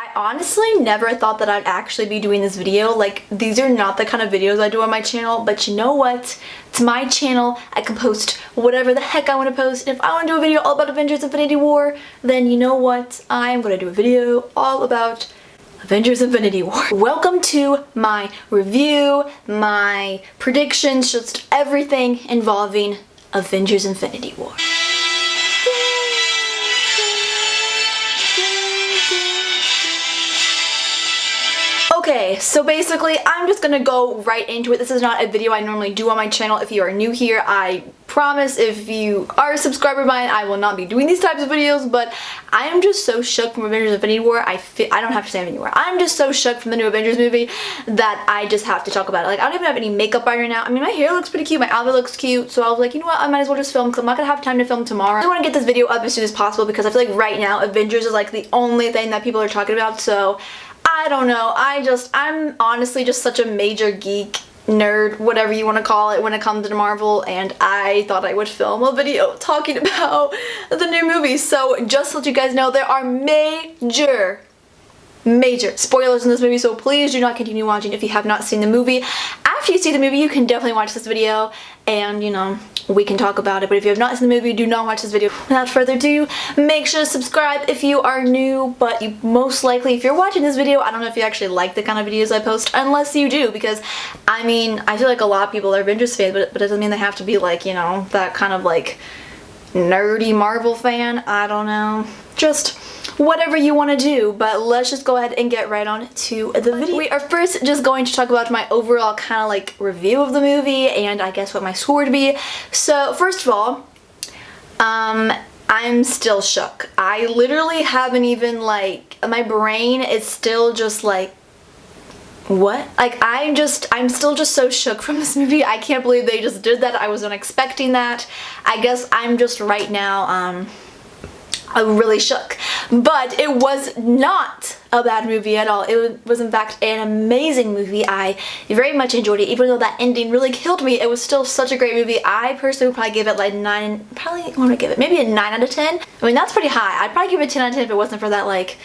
I honestly never thought that I'd actually be doing this video. Like, these are not the kind of videos I do on my channel, but you know what? It's my channel. I can post whatever the heck I want to post. If I want to do a video all about Avengers Infinity War, then you know what? I'm going to do a video all about Avengers Infinity War. Welcome to my review, my predictions, just everything involving Avengers Infinity War. Okay, so basically I'm just gonna go right into it. This is not a video I normally do on my channel. If you are new here, I promise if you are a subscriber of mine, I will not be doing these types of videos, but I am just so shook from Avengers Infinity War. I don't have to say Infinity War. I'm just so shook from the new Avengers movie that I just have to talk about it. Like, I don't even have any makeup on right now. I mean, my hair looks pretty cute, my outfit looks cute, so I was like, you know what, I might as well just film because I'm not gonna have time to film tomorrow. I want to get this video up as soon as possible because I feel like right now Avengers is like the only thing that people are talking about, so I don't know. I'm honestly just such a major geek, nerd, whatever you want to call it when it comes to Marvel, and I thought I would film a video talking about the new movie. So just to let you guys know, there are major spoilers in this movie, so please do not continue watching if you have not seen the movie. After you see the movie, you can definitely watch this video and, you know, we can talk about it. But if you have not seen the movie, do not watch this video. Without further ado, make sure to subscribe if you are new, but you most likely, if you're watching this video, I don't know if you actually like the kind of videos I post, unless you do, because, I mean, I feel like a lot of people are Avengers fans, but it doesn't mean they have to be like, you know, that kind of like nerdy Marvel fan. I don't know. Just whatever you want to do, but let's just go ahead and get right on to the video. We are first just going to talk about my overall kind of like review of the movie and I guess what my score would be. So first of all, I'm still shook. I literally haven't even like, my brain is still just like, what? Like, I'm still just so shook from this movie. I can't believe they just did that. I wasn't expecting that. I guess I'm just right now, I'm really shook. But it was not a bad movie at all. It was in fact an amazing movie. I very much enjoyed it. Even though that ending really killed me, it was still such a great movie. I personally would probably give it like 9, probably want to give it maybe a 9 out of 10. I mean, that's pretty high. I'd probably give it a 10 out of 10 if it wasn't for that like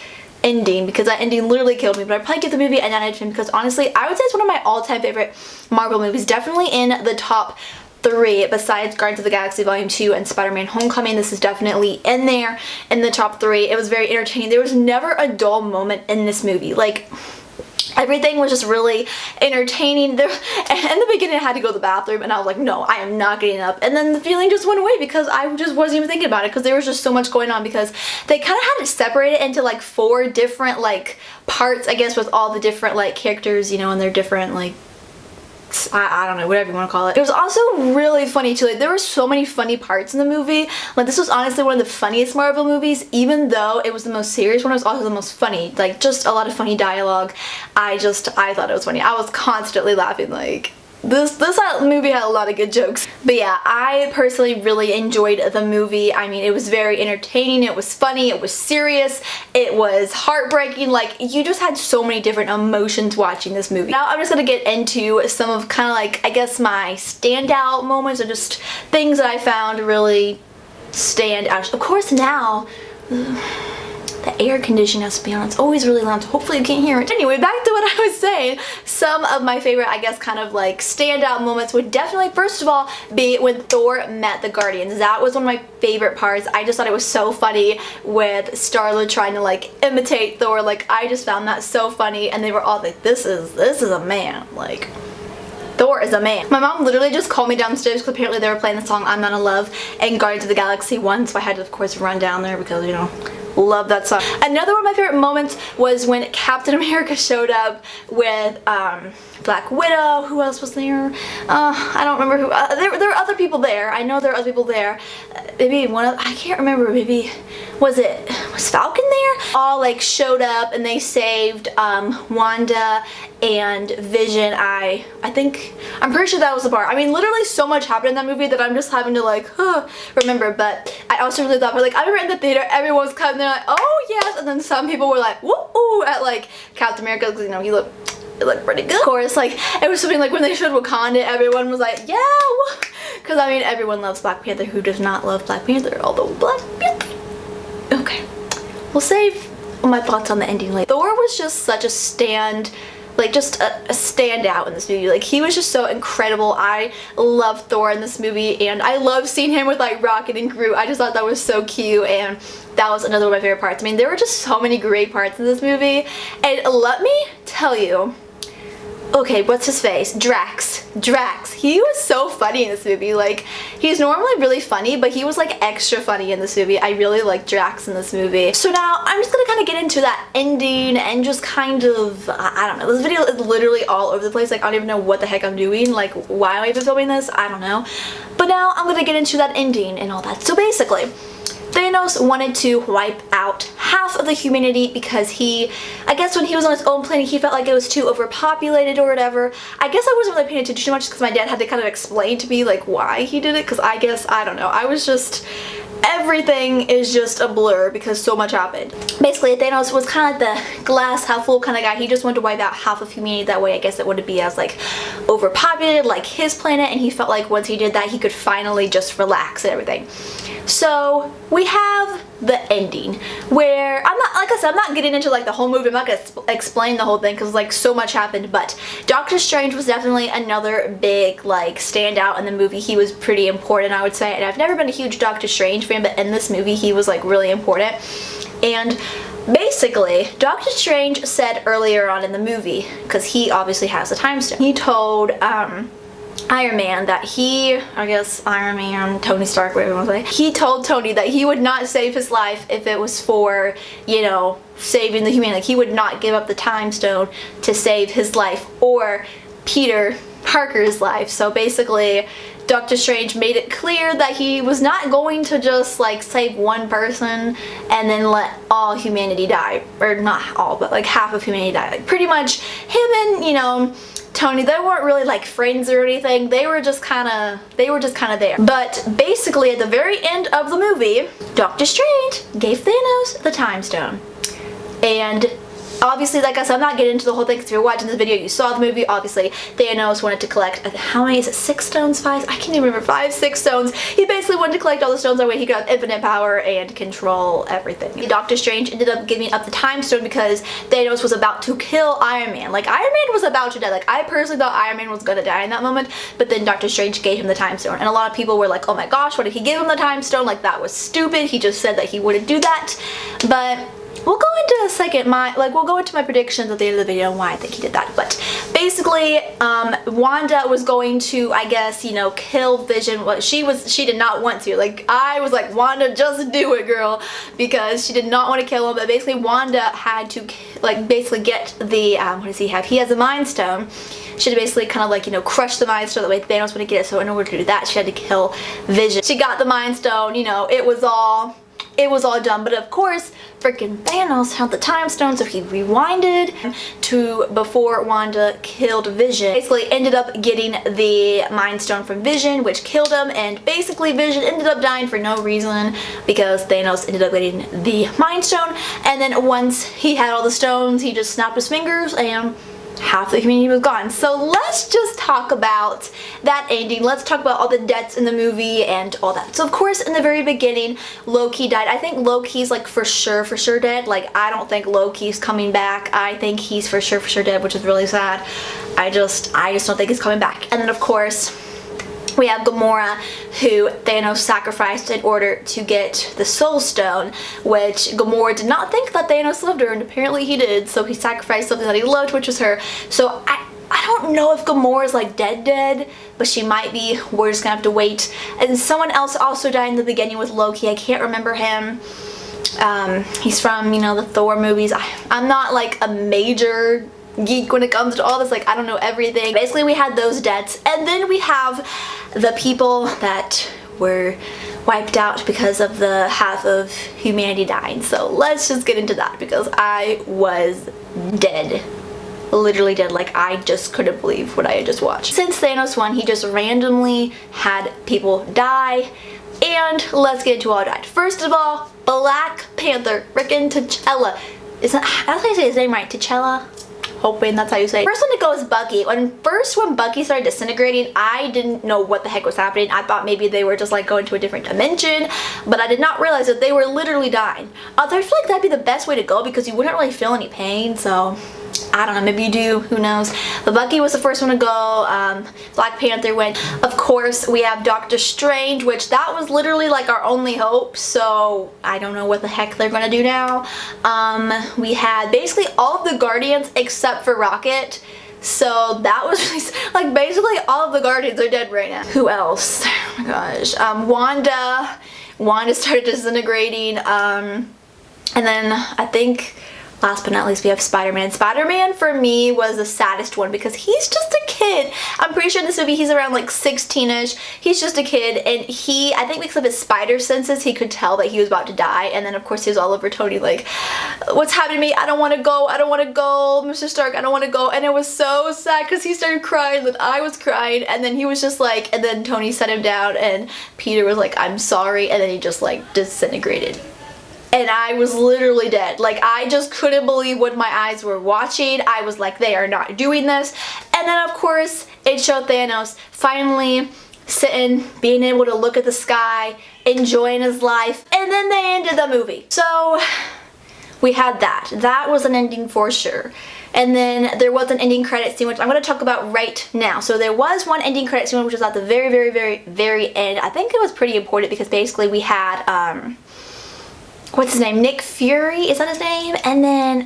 ending, because that ending literally killed me. But I'd probably give the movie a 9 out of 10 because honestly, I would say it's one of my all-time favorite Marvel movies. Definitely in the top 3 besides Guardians of the Galaxy Volume 2 and Spider-Man Homecoming. This is definitely in there in the top 3. It was very entertaining. There was never a dull moment in this movie. Like, everything was just really entertaining. There, in the beginning I had to go to the bathroom and I was like, no, I am not getting up. And then the feeling just went away because I just wasn't even thinking about it because there was just so much going on because they kind of had it separated into like 4 different like parts, I guess, with all the different like characters, you know, and their different like, I don't know, whatever you want to call it. It was also really funny too. Like, there were so many funny parts in the movie. Like, this was honestly one of the funniest Marvel movies, even though it was the most serious one. It was also the most funny. Like, just a lot of funny dialogue. I thought it was funny. I was constantly laughing. Like, this movie had a lot of good jokes. But yeah, I personally really enjoyed the movie. I mean, it was very entertaining, it was funny, it was serious, it was heartbreaking. Like, you just had so many different emotions watching this movie. Now I'm just gonna get into some of kind of like, I guess, my standout moments or just things that I found really stand out. Of course now, the air conditioning has to be on. It's always really loud, so hopefully you can't hear it. Anyway, back to what I was saying. Some of my favorite, I guess, kind of like standout moments would definitely, first of all, be when Thor met the Guardians. That was one of my favorite parts. I just thought it was so funny with Star-Lord trying to like imitate Thor. Like, I just found that so funny, and they were all like, this is a man. Like, Thor is a man. My mom literally just called me downstairs because apparently they were playing the song I'm Not in Love and Guardians of the Galaxy 1, so I had to, of course, run down there because, you know, love that song. Another one of my favorite moments was when Captain America showed up with Black Widow. Who else was there? I don't remember who. There were other people there. I know there were other people there. Maybe one of, I can't remember. Maybe was Falcon there? All like showed up and they saved Wanda and Vision. I'm pretty sure that was the part. I mean, literally so much happened in that movie that I'm just having to like remember. But I also really thought, like, I remember in the theater everyone was coming there like, oh yes, and then some people were like, woo at like Captain America because, you know, it looked pretty good. Of course, like, it was something like when they showed Wakanda, everyone was like, yeah, because I mean, everyone loves Black Panther. Who does not love Black Panther? Although Black Panther, okay, we'll save my thoughts on the ending. Like, Thor was just such a just a standout in this movie. Like, he was just so incredible. I love Thor in this movie, and I love seeing him with like Rocket and Groot. I just thought that was so cute, and that was another one of my favorite parts. I mean, there were just so many great parts in this movie, and let me tell you, okay, what's his face? Drax. He was so funny in this movie. Like, he's normally really funny, but he was like extra funny in this movie. I really like Drax in this movie. So now I'm just gonna kind of get into that ending and just kind of, I don't know. This video is literally all over the place. Like, I don't even know what the heck I'm doing. Like, why am I even filming this? I don't know. But now I'm gonna get into that ending and all that. So basically, Thanos wanted to wipe out half of the humanity because I guess when he was on his own planet, he felt like it was too overpopulated or whatever. I guess I wasn't really paying attention too much because my dad had to kind of explain to me like why he did it, because I guess, I don't know, everything is just a blur because so much happened. Basically, Thanos was kind of like the glass half full kind of guy. He just wanted to wipe out half of humanity. That way, I guess it wouldn't be as like overpopulated like his planet, and he felt like once he did that, he could finally just relax and everything. So we have the ending where I'm not getting into like the whole movie. I'm not gonna explain the whole thing because like so much happened, but Doctor Strange was definitely another big like standout in the movie. He was pretty important, I would say, and I've never been a huge Doctor Strange fan, but in this movie he was like really important. And basically, Doctor Strange said earlier on in the movie, because he obviously has a time stone, he told Iron Man that Iron Man, Tony Stark, whatever you want to say, he told Tony that he would not save his life if it was for, you know, saving the humanity. Like, he would not give up the time stone to save his life or Peter Parker's life. So basically, Doctor Strange made it clear that he was not going to just like save one person and then let all humanity die, or not all, but like half of humanity die. Like, pretty much him and, you know, Tony, they weren't really like friends or anything. They were just kind of there. But basically, at the very end of the movie, Doctor Strange gave Thanos the time stone. And obviously, like I said, I'm not getting into the whole thing because if you're watching this video, you saw the movie. Obviously, Thanos wanted to collect, how many is it? 6 stones? 5? I can't even remember. 5, 6 stones. He basically wanted to collect all the stones that way he could have infinite power and control everything. Doctor Strange ended up giving up the time stone because Thanos was about to kill Iron Man. Like, Iron Man was about to die. Like, I personally thought Iron Man was gonna die in that moment, but then Doctor Strange gave him the time stone. And a lot of people were like, oh my gosh, what did he give him the time stone? Like, that was stupid. He just said that he wouldn't do that. But we'll go into we'll go into my predictions at the end of the video and why I think he did that. But basically, Wanda was going to, I guess, you know, kill Vision. Well, she did not want to. Like, I was like, Wanda, just do it, girl, because she did not want to kill him. But basically, Wanda had to, like, basically get the, what does he have? He has a Mind Stone. She had to basically kind of like, you know, crush the Mind Stone that way Thanos wouldn't get it. So in order to do that, she had to kill Vision. She got the Mind Stone, you know, it was all done. But of course, freaking Thanos had the time stone, so he rewinded to before Wanda killed Vision. Basically ended up getting the Mind Stone from Vision, which killed him, and basically Vision ended up dying for no reason because Thanos ended up getting the Mind Stone. And then once he had all the stones, he just snapped his fingers and half the humanity was gone. So let's just talk about that ending. Let's talk about all the deaths in the movie and all that. So of course, in the very beginning, Loki died. I think Loki's like for sure dead. Like, I don't think Loki's coming back. I think he's for sure dead, which is really sad. I just don't think he's coming back. And then of course, we have Gamora, who Thanos sacrificed in order to get the Soul Stone, which Gamora did not think that Thanos loved her, and apparently he did, so he sacrificed something that he loved, which was her. So I don't know if Gamora's like dead, but she might be. We're just gonna have to wait. And someone else also died in the beginning with Loki. I can't remember him. He's from, you know, the Thor movies. I'm not like a major geek when it comes to all this. Like, I don't know everything. Basically, we had those deaths, and then we have the people that were wiped out because of the half of humanity dying. So let's just get into that because I was dead. Literally dead. Like, I just couldn't believe what I had just watched. Since Thanos won, he just randomly had people die. And let's get into all died. First of all, Black Panther, frickin' T'Challa. That's how you say his name right, T'Challa? hoping that's how you say it. First one to go is Bucky. When Bucky started disintegrating, I didn't know what the heck was happening. I thought maybe they were just like going to a different dimension, but I did not realize that they were literally dying. I feel like that'd be the best way to go because you wouldn't really feel any pain, so I don't know, maybe you do, who knows. But Bucky was the first one to go. Black Panther went. Of course, we have Doctor Strange, which that was literally like our only hope, so I don't know what the heck they're gonna do now. We had basically all of the Guardians except for Rocket. So that was really, like, basically all of the Guardians are dead right now. Who else? Oh my gosh. Wanda started disintegrating. And then I think last but not least we have Spider-Man. Spider-Man for me was the saddest one because he's just a kid. I'm pretty sure in this movie he's around like 16ish. He's just a kid, and I think because of his spider senses, he could tell that he was about to die. And then of course he was all over Tony like, what's happening to me? I don't want to go. I don't want to go. Mr. Stark, I don't want to go. And it was so sad because he started crying, then I was crying, and then he was just like, and then Tony set him down and Peter was like, I'm sorry, and then he just like disintegrated. And I was literally dead. Like, I just couldn't believe what my eyes were watching. I was like, they are not doing this. And then of course, it showed Thanos finally sitting, being able to look at the sky, enjoying his life, and then they ended the movie. So we had that. That was an ending for sure. And then there was an ending credit scene, which I'm going to talk about right now. So there was one ending credit scene, which was at the very, very, very, very end. I think it was pretty important because basically we had, what's his name? Nick Fury, is that his name? And then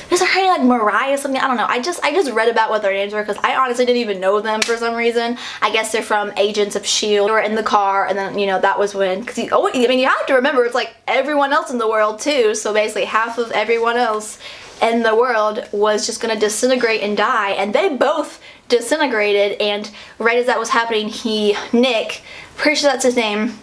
there's a kind of like Mariah or something. I don't know. I just read about what their names were because I honestly didn't even know them for some reason. I guess they're from Agents of S.H.I.E.L.D. They were in the car, and then, you know, that was when, because I mean, you have to remember it's like everyone else in the world too. So basically half of everyone else in the world was just gonna disintegrate and die, and they both disintegrated. And right as that was happening, Nick, pretty sure that's his name,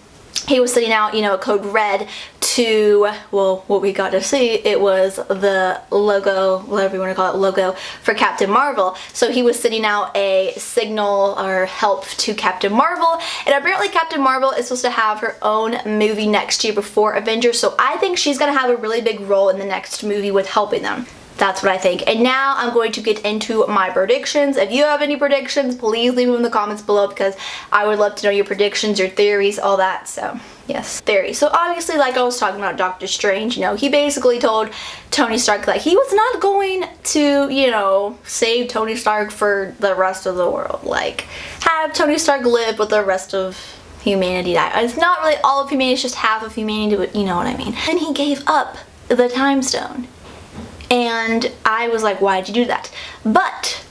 he was sending out, you know, a code red to, well, what we got to see, it was the logo, whatever you want to call it, logo for Captain Marvel. So he was sending out a signal or help to Captain Marvel, and apparently Captain Marvel is supposed to have her own movie next year before Avengers, so I think she's going to have a really big role in the next movie with helping them. That's what I think. And now I'm going to get into my predictions. If you have any predictions, please leave them in the comments below because I would love to know your predictions, your theories, all that. So yes, theories. So obviously, like I was talking about Doctor Strange, you know, he basically told Tony Stark that he was not going to, you know, save Tony Stark for the rest of the world. Like, have Tony Stark live with the rest of humanity die. It's not really all of humanity, it's just half of humanity, but you know what I mean. And he gave up the time stone. And I was like, why'd you do that? But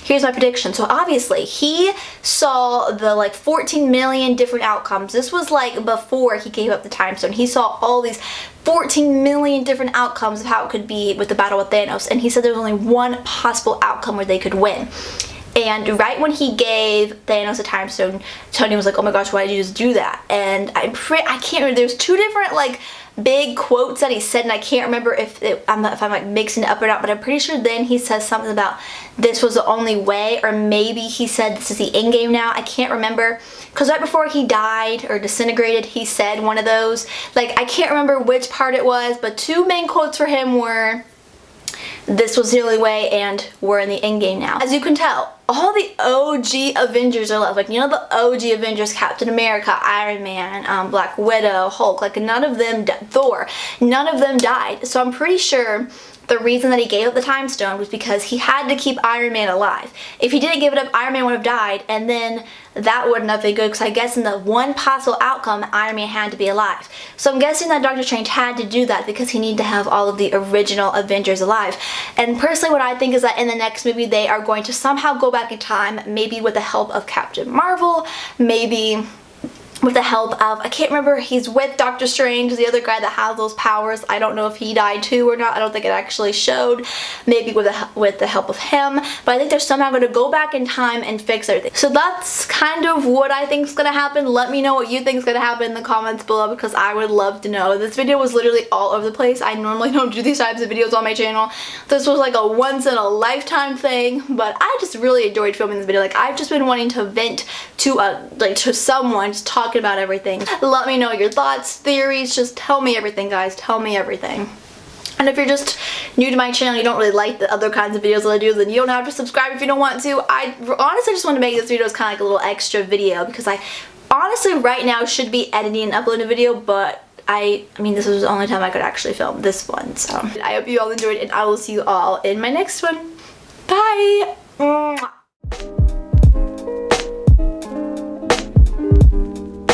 here's my prediction. So obviously he saw the like 14 million different outcomes. This was like before he gave up the time stone. He saw all these 14 million different outcomes of how it could be with the battle with Thanos. And he said there was only one possible outcome where they could win. And right when he gave Thanos a time stone, Tony was like, oh my gosh, why did you just do that? And I can't remember, there's two different like big quotes that he said, and I can't remember if I'm like mixing it up or not, but I'm pretty sure then he says something about this was the only way, or maybe he said this is the end game now. I can't remember, because right before he died or disintegrated, he said one of those. Like, I can't remember which part it was, but two main quotes for him were, this was the only way, and we're in the end game now. As you can tell, all the OG Avengers are left. Like, you know, the OG Avengers, Captain America, Iron Man, Black Widow, Hulk, like none of them, Thor, none of them died. So I'm pretty sure the reason that he gave up the time stone was because he had to keep Iron Man alive. If he didn't give it up, Iron Man would have died, and then that wouldn't have been good, because I guess in the one possible outcome, Iron Man had to be alive. So I'm guessing that Doctor Strange had to do that because he needed to have all of the original Avengers alive. And personally, what I think is that in the next movie, they are going to somehow go back in time, maybe with the help of Captain Marvel, maybe with the help of, I can't remember, he's with Doctor Strange, the other guy that has those powers. I don't know if he died too or not. I don't think it actually showed. Maybe with the help of him. But I think they're somehow going to go back in time and fix everything. So that's kind of what I think is going to happen. Let me know what you think is going to happen in the comments below, because I would love to know. This video was literally all over the place. I normally don't do these types of videos on my channel. This was like a once in a lifetime thing, but I just really enjoyed filming this video. Like, I've just been wanting to vent to someone, just talking about everything. Let me know your thoughts, theories, just tell me everything, guys. Tell me everything. And if you're just new to my channel, you don't really like the other kinds of videos that I do, then you don't have to subscribe if you don't want to. I honestly just want to make this video as kind of like a little extra video because I honestly right now should be editing and uploading a video, but I mean this was the only time I could actually film this one. So I hope you all enjoyed and I will see you all in my next one. Bye! Mwah.